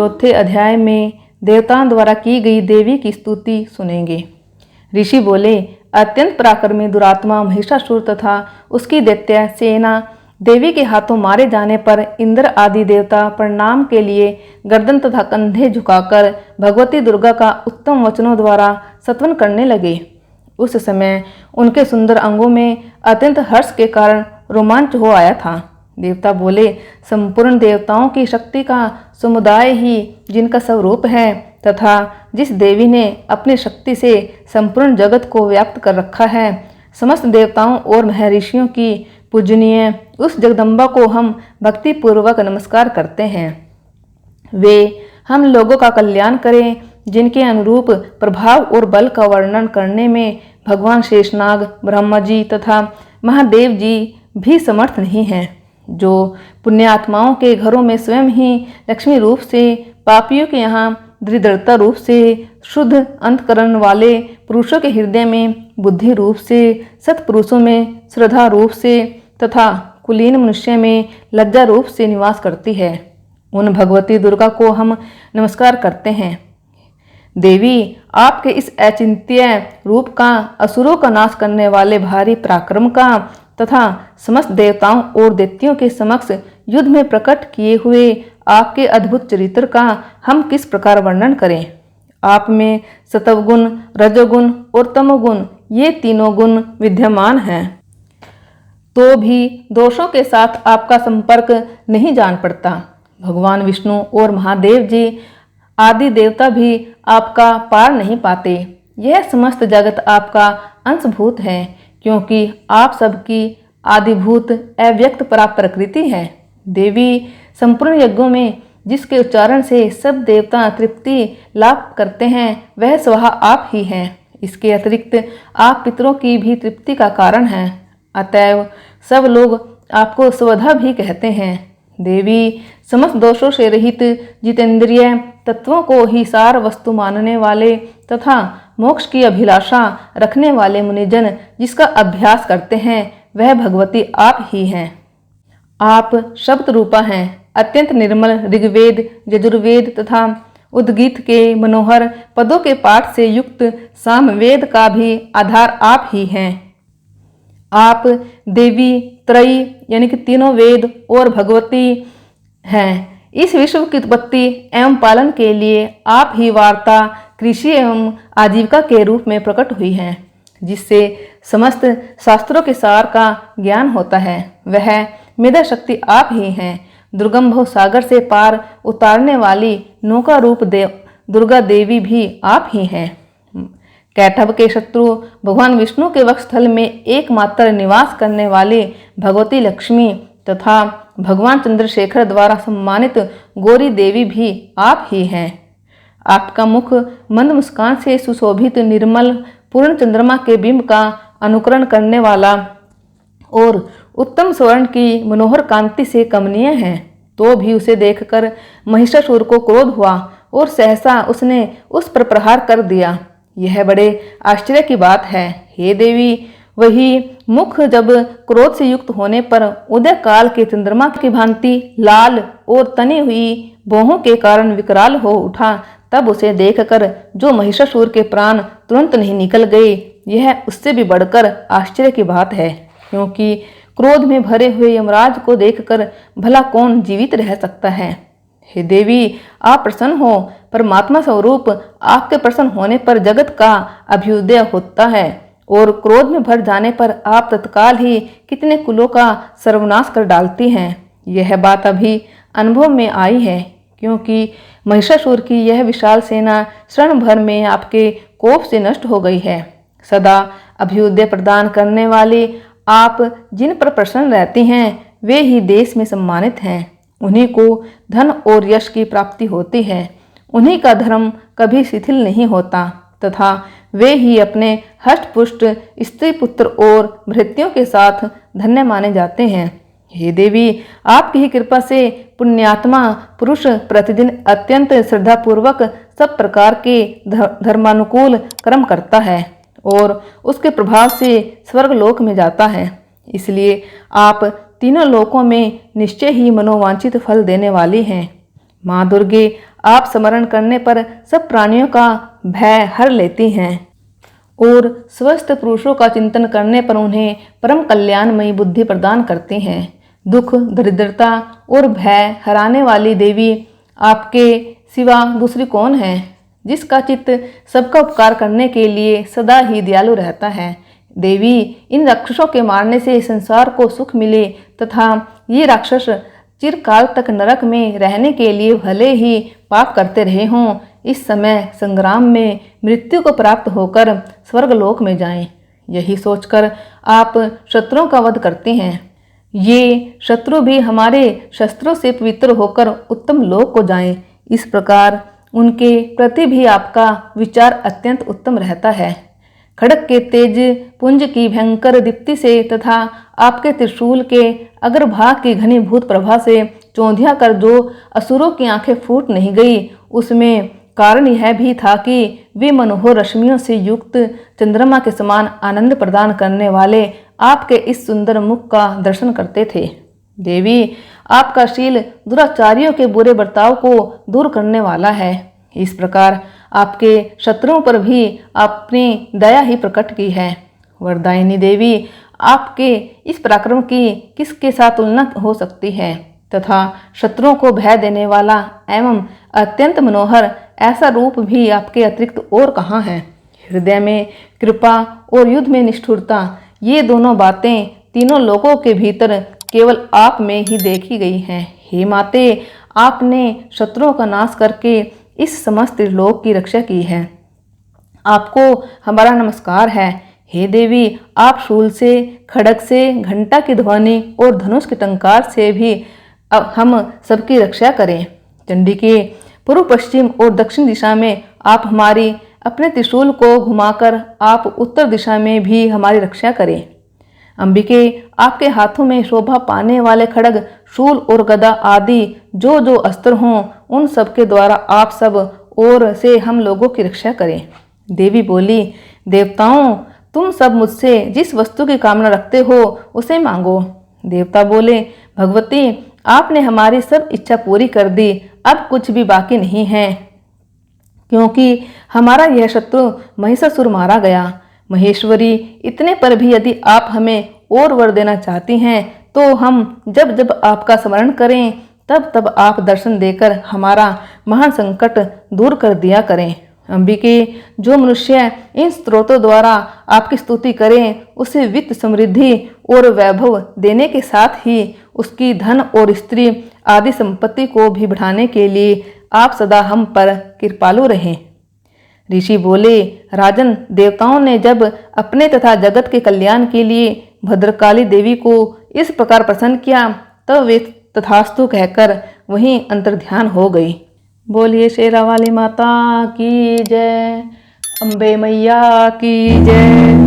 चौथे अध्याय में देवताओं द्वारा की गई देवी की स्तुति सुनेंगे। ऋषि बोले, अत्यंत पराक्रमी दुरात्मा महिषासुर तथा उसकी दैत्य सेना देवी के हाथों मारे जाने पर इंद्र आदि देवता प्रणाम के लिए गर्दन तथा कंधे झुकाकर भगवती दुर्गा का उत्तम वचनों द्वारा स्तवन करने लगे। उस समय उनके सुंदर अंगों में अत्यंत हर्ष के कारण रोमांच हो आया था। देवता बोले, संपूर्ण देवताओं की शक्ति का समुदाय ही जिनका स्वरूप है तथा जिस देवी ने अपनी शक्ति से संपूर्ण जगत को व्याप्त कर रखा है, समस्त देवताओं और महर्षियों की पूजनीय उस जगदम्बा को हम भक्ति पूर्वक नमस्कार करते हैं। वे हम लोगों का कल्याण करें, जिनके अनुरूप प्रभाव और बल का वर्णन करने में भगवान शेषनाग, ब्रह्मा जी तथा महादेव जी भी समर्थ नहीं हैं। जो पुण्यात्माओं के घरों में स्वयं ही लक्ष्मी रूप से, पापियों के यहाँ दरिद्रता रूप से, शुद्ध अंतकरण वाले पुरुषों के हृदय में बुद्धि रूप से, सत्पुरुषों में श्रद्धा रूप से तथा कुलीन मनुष्य में लज्जा रूप से निवास करती है, उन भगवती दुर्गा को हम नमस्कार करते हैं। देवी, आपके इस अचिंत्य रूप का, असुरों का नाश करने वाले भारी पराक्रम का तथा समस्त देवताओं और दैत्यों के समक्ष युद्ध में प्रकट किए हुए आपके अद्भुत चरित्र का हम किस प्रकार वर्णन करें। आप में सत्वगुण, रजोगुण और तमोगुण ये तीनों गुण विद्यमान हैं, तो भी दोषों के साथ आपका संपर्क नहीं जान पड़ता। भगवान विष्णु और महादेव जी आदि देवता भी आपका पार नहीं पाते। यह समस्त जगत आपका अंशभूत है, क्योंकि आप सबकी आदिभूत अव्यक्त परा प्रकृति है। देवी, संपूर्ण यज्ञों में जिसके उच्चारण से सब देवता तृप्ति लाभ करते हैं, वह स्वहा आप ही हैं। इसके अतिरिक्त आप पितरों की भी तृप्ति का कारण हैं, अतएव सब लोग आपको स्वधा भी कहते हैं। देवी, समस्त दोषों से रहित जितेंद्रिय तत्वों को ही सार वस्तु मानने वाले तथा मोक्ष की अभिलाषा रखने वाले मुनिजन जिसका अभ्यास करते हैं, वह भगवती आप ही हैं। आप शब्द रूपा हैं। अत्यंत निर्मल ऋग्वेद, यजुर्वेद तथा उद्गीत के मनोहर पदों के पाठ से युक्त सामवेद का भी आधार आप ही हैं। आप देवी त्रयी यानी कि तीनों वेद और भगवती हैं। इस विश्व की उत्पत्ति एवं पालन के लिए आप ही वार्ता, कृषि एवं आजीविका के रूप में प्रकट हुई हैं, जिससे समस्त शास्त्रों के सार का ज्ञान होता है। वह मेधा शक्ति आप ही हैं। दुर्गम भव सागर से पार उतारने वाली नौका रूप दुर्गा देवी भी आप ही हैं। कैटभ के शत्रु भगवान विष्णु के वक्षस्थल में एकमात्र निवास करने वाले भगवती लक्ष्मी तथा भगवान चंद्रशेखर द्वारा सम्मानित गौरी देवी भी आप ही हैं। आपका मुख मंद मुस्कान से सुशोभित निर्मल पूर्ण चंद्रमा के बिंब का अनुकरण करने वाला और उत्तम स्वर्ण की मनोहर कांति से कमनीय है, तो भी उसे देखकर महिषासुर को क्रोध हुआ और सहसा उसने उस पर प्रहार कर दिया। यह बड़े आश्चर्य की बात है। हे देवी, वही मुख जब क्रोध से युक्त होने पर उदय काल के चंद्रमा की भांति लाल और तनी हुई भौहों के कारण विकराल हो उठा, तब उसे देखकर जो महिषासुर के प्राण तुरंत नहीं निकल गए, यह उससे भी बढ़कर आश्चर्य की बात है, क्योंकि क्रोध में भरे हुए यमराज को देखकर भला कौन जीवित रह सकता है। हे देवी, आप प्रसन्न हो। परमात्मा स्वरूप आपके प्रसन्न होने पर जगत का अभ्युदय होता है और क्रोध में भर जाने पर आप तत्काल ही कितने कुलों का सर्वनाश कर डालती हैं। यह बात अभी अनुभव में आई है, क्योंकि महिषासुर की यह विशाल सेना क्षण भर में आपके कोप से नष्ट हो गई है। सदा अभ्युदय प्रदान करने वाले आप जिन पर प्रसन्न रहती हैं, वे ही देश में सम्मानित हैं। उन्हीं को धन और यश की प्राप्ति होती है। उन्हीं का धर्म कभी शिथिल नहीं होता तथा वे ही अपने हष्ट-पुष्ट स्त्री पुत्र और भृत्यों के साथ धन्य माने जाते हैं। हे देवी, आपकी ही कृपा से पुण्यात्मा पुरुष प्रतिदिन अत्यंत श्रद्धापूर्वक सब प्रकार के धर्मानुकूल कर्म करता है और उसके प्रभाव से स्वर्गलोक में जाता है। इसलिए आप तीनों लोकों में निश्चय ही मनोवांछित फल देने वाली हैं। माँ दुर्गे, आप स्मरण करने पर सब प्राणियों का भय हर लेती हैं और स्वस्थ पुरुषों का चिंतन करने पर उन्हें परम कल्याणमयी बुद्धि प्रदान करती हैं। दुख, दरिद्रता और भय हराने वाली देवी आपके सिवा दूसरी कौन है, जिसका चित्त सबका उपकार करने के लिए सदा ही दयालु रहता है। देवी, इन राक्षसों के मारने से संसार को सुख मिले तथा ये राक्षस चिरकाल तक नरक में रहने के लिए भले ही पाप करते रहे हों, इस समय संग्राम में मृत्यु को प्राप्त होकर स्वर्गलोक में जाएं। यही सोचकर आप शत्रुओं का वध करते हैं। ये शत्रु भी हमारे शस्त्रों से पवित्र होकर उत्तम लोक को जाएं। इस प्रकार उनके प्रति भी आपका विचार अत्यंत उत्तम रहता है। खड़ग के तेज पुंज की भयंकर दीप्ति से तथा आपके त्रिशूल के अग्रभाग की घनीभूत प्रभा से चौंधिया कर जो असुरों की आंखें फूट नहीं गई, उसमें कारण यह भी था कि वे मनोहर रश्मियों से युक्त चंद्रमा के समान आनंद प्रदान करने वाले आपके इस सुंदर मुख का दर्शन करते थे। देवी, आपका शील दुराचारियों के बुरे बर्ताव को दूर करने वाला है। इस प्रकार आपके शत्रुओं पर भी अपनी दया ही प्रकट की है। वरदायिनी देवी, आपके इस पराक्रम की किसके साथ तुलना हो सकती है तथा शत्रुओं को भय देने वाला एवं अत्यंत मनोहर ऐसा रूप भी आपके अतिरिक्त और कहाँ है। हृदय में कृपा और युद्ध में निष्ठुरता, ये दोनों बातें तीनों लोगों के भीतर केवल आप में ही देखी गई हैं। हे माते, आपने शत्रुओं का नाश करके इस समस्त लोक की रक्षा की है। आपको हमारा नमस्कार है। हे देवी, आप शूल से, खड़ग से, घंटा की ध्वनि और धनुष के टंकार से भी हम सबकी रक्षा करें। चंडी के पूर्व, पश्चिम और दक्षिण दिशा में आप हमारी अपने त्रिशूल को घुमाकर आप उत्तर दिशा में भी हमारी रक्षा करें। अंबिके, आपके हाथों में शोभा पाने वाले खड़ग, शूल और गदा आदि जो जो अस्त्र हों, उन सब के द्वारा आप सब ओर से हम लोगों की रक्षा करें। देवी बोली, देवताओं, तुम सब मुझसे जिस वस्तु की कामना रखते हो उसे मांगो। देवता बोले, भगवती, आपने हमारी सब इच्छा पूरी कर दी, अब कुछ भी बाकी नहीं है, क्योंकि हमारा यह शत्रु महिषासुर मारा गया। महेश्वरी, इतने पर भी यदि आप हमें और वर देना चाहती हैं तो हम जब जब आपका स्मरण करें तब तब आप दर्शन देकर हमारा महान संकट दूर कर दिया करें। अंबिके, जो मनुष्य इन स्त्रोतों द्वारा आपकी स्तुति करें, उसे वित्त, समृद्धि और वैभव देने के साथ ही उसकी धन और स्त्री आदि संपत्ति को भी बढ़ाने के लिए आप सदा हम पर कृपालु रहें। ऋषि बोले, राजन, देवताओं ने जब अपने तथा जगत के कल्याण के लिए भद्रकाली देवी को इस प्रकार प्रसन्न किया, तब वे तथास्तु कहकर वहीं अंतर्ध्यान हो गई। बोलिए शेरा वाली माता की जय, अम्बे मैया की जय।